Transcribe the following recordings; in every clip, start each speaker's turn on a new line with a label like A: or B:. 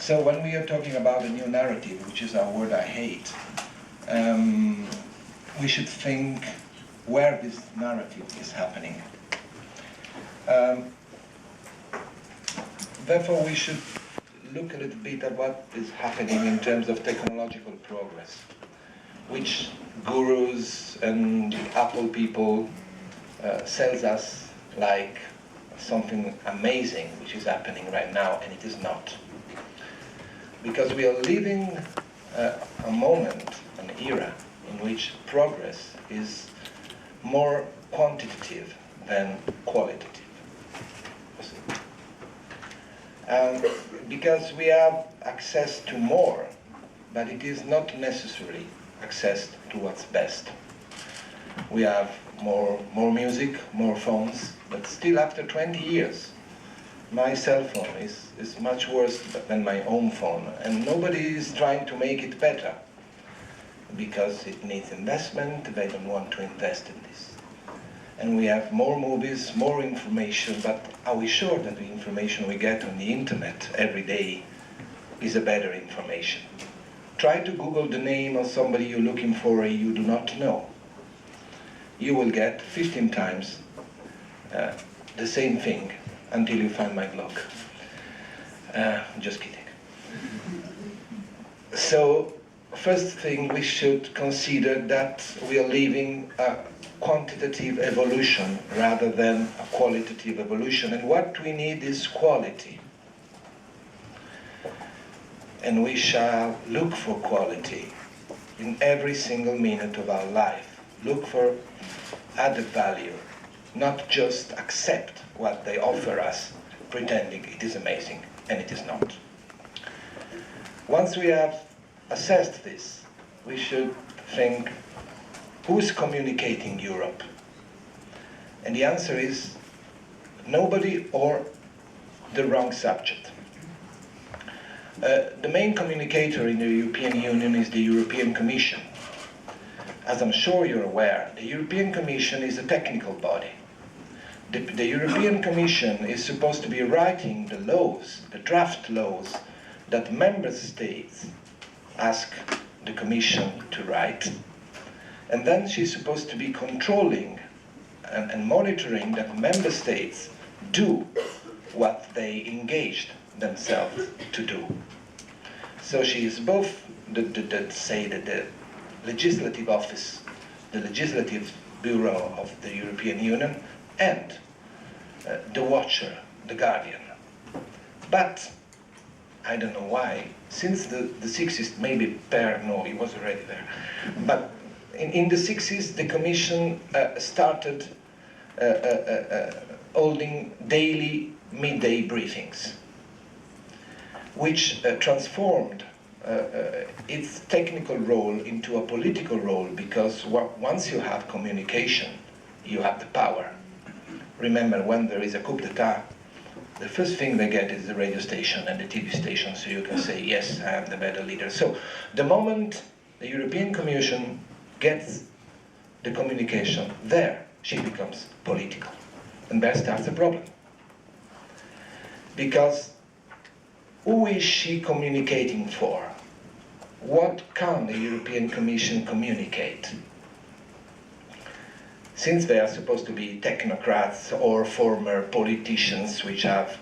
A: So when we are talking about a new narrative, which is a word I hate, we should think where this narrative is happening. Therefore, we should look a little bit at what is happening in terms of technological progress, which gurus and Apple people sells us like something amazing which is happening right now, and it is not. Because we are living a moment, an era, in which progress is more quantitative than qualitative. Because we have access to more, but it is not necessarily access to what's best. We have more music, more phones, but still after 20 years, my cell phone is much worse than my home phone, and nobody is trying to make it better because it needs investment. They don't want to invest in this. And we have more movies, more information, but are we sure that the information we get on the internet every day is a better information? Try to Google the name of somebody you're looking for you do not know. You will get 15 times the same thing until you find my blog. Just kidding. So, first thing, we should consider that we are living a quantitative evolution rather than a qualitative evolution, and what we need is quality. And we shall look for quality in every single minute of our life. Look for added value, not just accept what they offer us, pretending it is amazing, and it is not. Once we have assessed this, we should think, who's communicating Europe? And the answer is nobody or the wrong subject. The main communicator in the European Union is the European Commission. As I'm sure you're aware, the European Commission is a technical body. The European Commission is supposed to be writing the laws, the draft laws, that member states ask the Commission to write. And then she's supposed to be controlling and monitoring that member states do what they engaged themselves to do. So she is both the legislative office, the legislative bureau of the European Union, and the watcher, the guardian. But I don't know why, since the 60s, maybe no, he was already there, but in the 60s, the Commission started holding daily midday briefings, which transformed its technical role into a political role, because once you have communication, you have the power. Remember, when there is a coup d'etat, the first thing they get is the radio station and the TV station, so you can say, yes, I am the better leader. So the moment the European Commission gets the communication, there she becomes political. And there starts the problem. Because who is she communicating for? What can the European Commission communicate? Since they are supposed to be technocrats or former politicians which have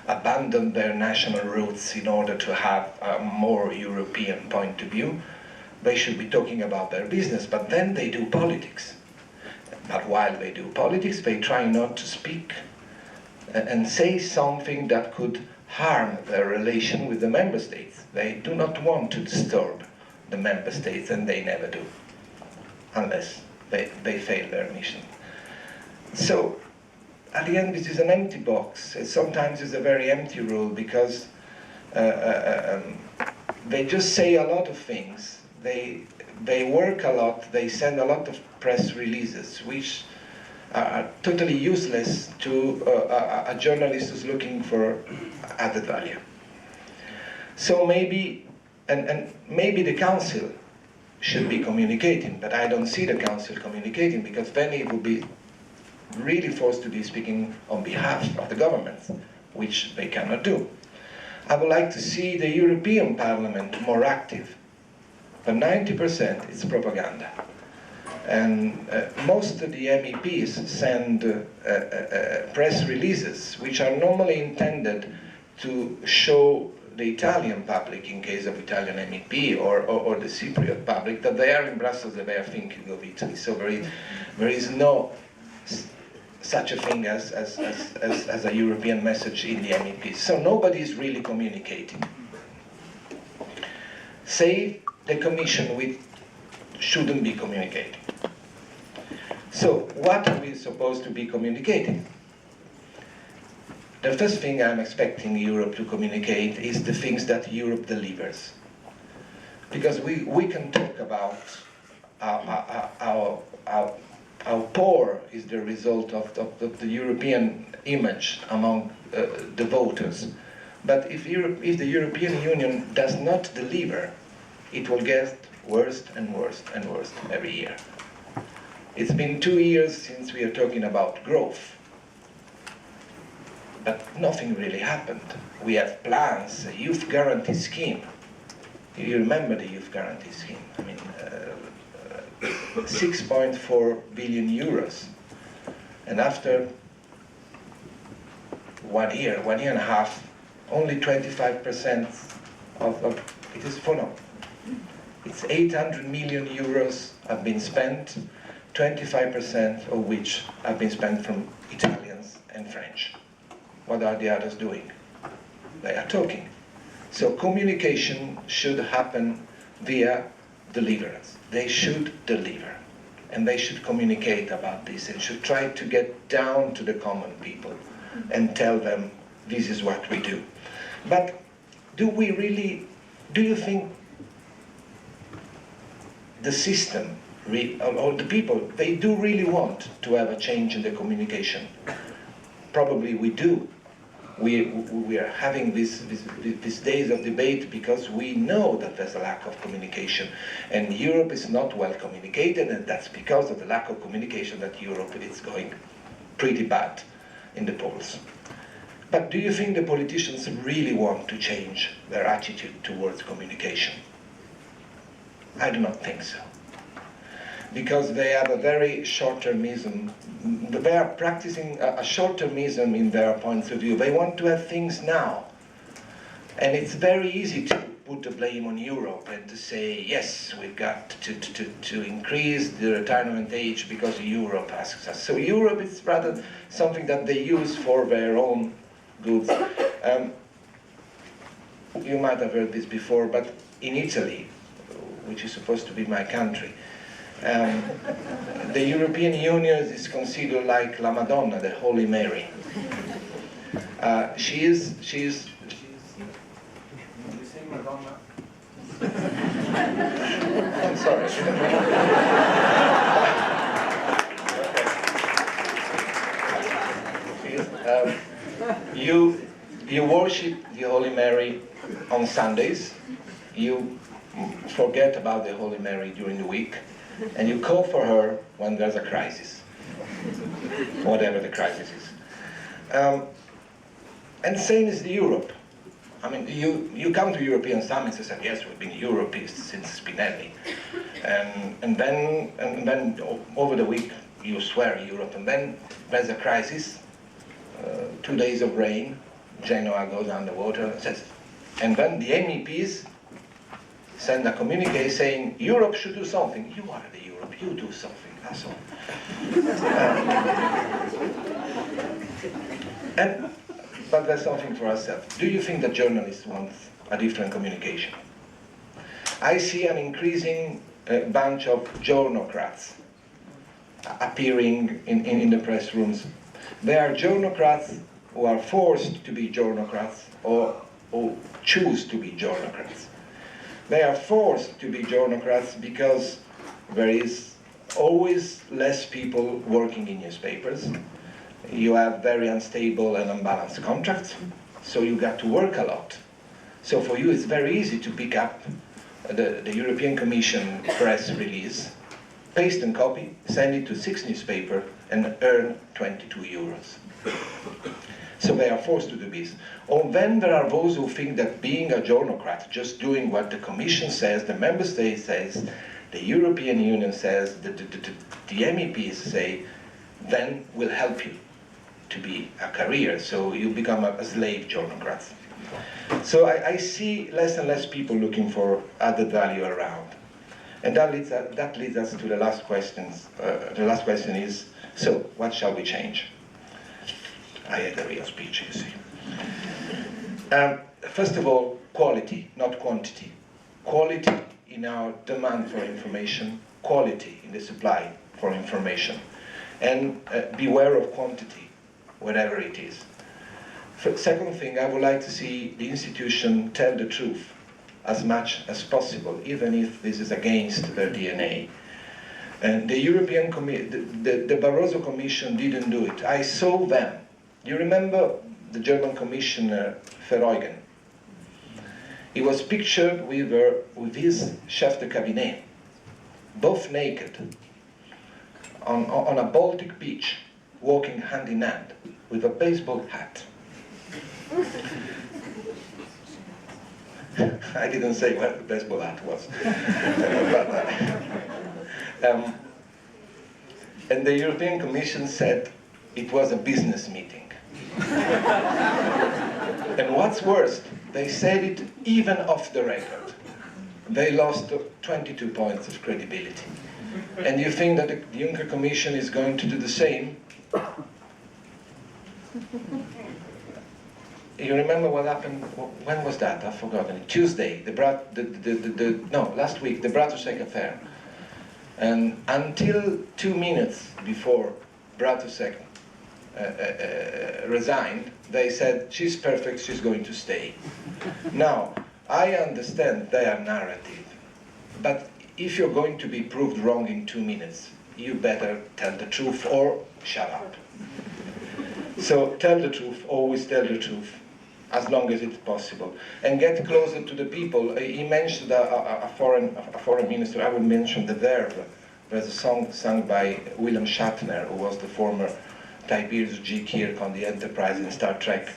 A: abandoned their national roots in order to have a more European point of view, they should be talking about their business, but then they do politics. But while they do politics, they try not to speak and say something that could harm their relation with the member states. They do not want to disturb the member states, and they never do, unless they fail their mission. So, at the end, this is an empty box. Sometimes it's a very empty rule, because they just say a lot of things. They work a lot, they send a lot of press releases, which are totally useless to a journalist who's looking for added value. So maybe, and maybe the Council should be communicating, but I don't see the Council communicating, because then it would be really forced to be speaking on behalf of the government, which they cannot do. I would like to see the European Parliament more active, but 90% is propaganda. And most of the MEPs send press releases which are normally intended to show the Italian public, in case of Italian MEP, or the Cypriot public, that they are in Brussels, that they are thinking of Italy. So there is no such a thing as a European message in the MEPs. So nobody is really communicating. Say the Commission, we shouldn't be communicating. So what are we supposed to be communicating? The first thing I'm expecting Europe to communicate is the things that Europe delivers. Because we can talk about how poor is the result of the European image among the voters. But if the European Union does not deliver, it will get worse and worse and worse every year. It's been 2 years since we are talking about growth. But nothing really happened. We have plans, a youth guarantee scheme. You remember the youth guarantee scheme? I mean, 6.4 billion euros. And after 1 year, 1 year and a half, only 25% of it is for now. It's 800 million euros have been spent, 25% of which have been spent from Italians and French. What are the others doing? They are talking. So communication should happen via deliverance. They should deliver. And they should communicate about this and should try to get down to the common people and tell them this is what we do. But do you think the system or the people, they do really want to have a change in the communication? Probably we do. We are having these days of debate because we know that there's a lack of communication, and Europe is not well communicated, and that's because of the lack of communication that Europe is going pretty bad in the polls. But do you think the politicians really want to change their attitude towards communication? I do not think so. Because they have a very short-termism. They are practicing a short-termism in their points of view. They want to have things now. And it's very easy to put the blame on Europe and to say, yes, we've got to increase the retirement age because Europe asks us. So Europe is rather something that they use for their own goods. You might have heard this before, but in Italy, which is supposed to be my country, the European Union is considered like La Madonna, the Holy Mary. She is. You say Madonna? I'm sorry. You worship the Holy Mary on Sundays. You forget about the Holy Mary during the week. And you call for her when there's a crisis, whatever the crisis is. And same is the Europe. I mean, you come to European summits and say, yes, we've been Europeists since Spinelli. And then over the week, you swear Europe, and then there's a crisis, 2 days of rain, Genoa goes underwater, and then the MEPs send a communique saying, Europe should do something. You are the Europe, you do something, that's all. But there's something for ourselves. Do you think that journalists want a different communication? I see an increasing bunch of journocrats appearing in the press rooms. They are journocrats who are forced to be journocrats or choose to be journocrats. They are forced to be journocrats because there is always less people working in newspapers. You have very unstable and unbalanced contracts, so you got to work a lot. So for you it's very easy to pick up the European Commission press release, paste and copy, send it to 6 newspapers and earn 22 euros. So they are forced to do this. Or then there are those who think that being a journocrat, just doing what the Commission says, the Member State says, the European Union says, the MEPs say, then will help you to be a career. So you become a slave journocrat. So I see less and less people looking for added value around. And that leads us to the last questions. The last question is, so what shall we change? I had a real speech, you see. First of all, quality, not quantity. Quality in our demand for information, quality in the supply for information. And beware of quantity, whatever it is. Second thing, I would like to see the institution tell the truth as much as possible, even if this is against their DNA. And the the Barroso Commission didn't do it. I saw them. You remember the German Commissioner Verheugen? He was pictured with his chef de cabinet, both naked, on a Baltic beach, walking hand in hand, with a baseball hat. I didn't say what the baseball hat was. And the European Commission said it was a business meeting. And what's worse, they said it even off the record. They lost 22 points of credibility. And you think that the Juncker Commission is going to do the same? You remember what happened? When was that? I've forgotten. Tuesday, last week, the Bratusek affair. And until 2 minutes before Bratusek resigned, they said, she's perfect, she's going to stay. Now, I understand their narrative, but if you're going to be proved wrong in 2 minutes, you better tell the truth or shut up. So tell the truth, always tell the truth, as long as it's possible. And get closer to the people. He mentioned a foreign minister. I will mention the verb. There's a song sung by William Shatner, who was the former Tiberius G. Kirk on the Enterprise in Star Trek,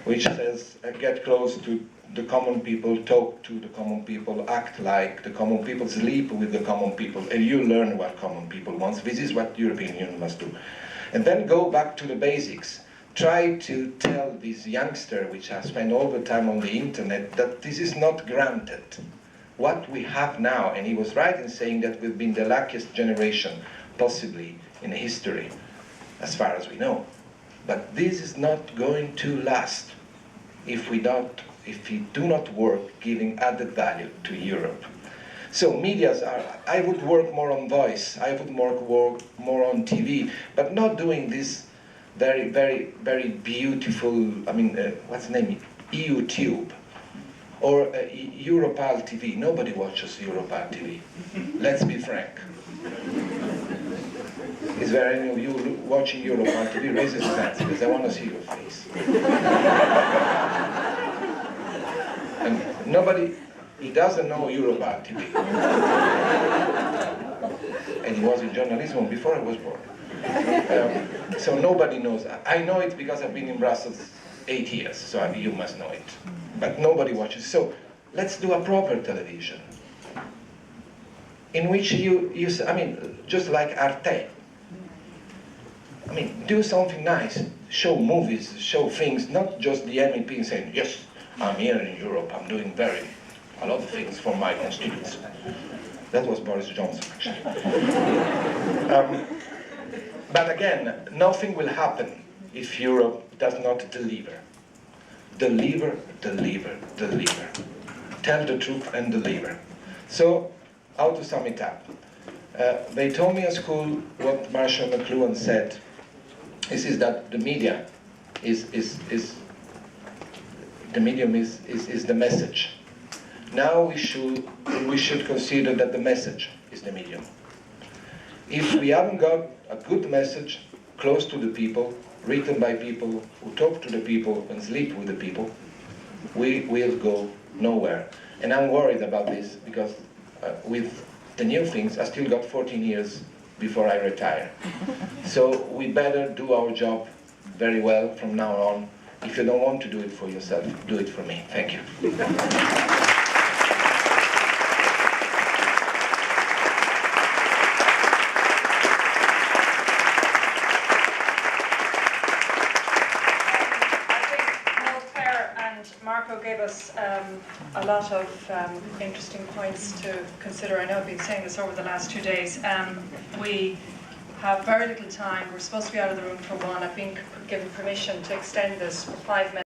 A: which says, get close to the common people, talk to the common people, act like the common people, sleep with the common people, and you learn what common people want. This is what the European Union must do. And then go back to the basics. Try to tell this youngster, which has spent all the time on the internet, that this is not granted. What we have now, and he was right in saying that we've been the luckiest generation, possibly, in history, as far as we know. But this is not going to last if we do not work giving added value to Europe. So medias I would work more on voice, I would work more on TV, but not doing this very, very, very beautiful, what's the name? YouTube or EuroPal TV. Nobody watches EuroPal TV. Let's be frank. Is there any of you watching EuroPal TV? Raise your hands, because I want to see your face. And nobody, he doesn't know EuroPal TV. And he was in journalism before I was born. So nobody knows that. I know it because I've been in Brussels 8 years, so you must know it. But nobody watches. So let's do a proper television in which just like Arte. Do something nice. Show movies, show things, not just the MEP saying, yes, I'm here in Europe, I'm doing a lot of things for my constituents. That was Boris Johnson, actually. But again, nothing will happen if Europe does not deliver. Deliver, deliver, deliver. Tell the truth and deliver. So, how to sum it up? They told me at school what Marshall McLuhan said. This is that the media the medium is the message. Now we should consider that the message is the medium. If we haven't got a good message close to the people, written by people who talk to the people and sleep with the people, we will go nowhere. And I'm worried about this because with the new things, I still got 14 years before I retire. So we better do our job very well from now on If you don't want to do it for yourself, do it for me. Thank you.
B: Marco gave us a lot of interesting points to consider. I know I've been saying this over the last 2 days. We have very little time. We're supposed to be out of the room for 1. I've been given permission to extend this for 5 minutes.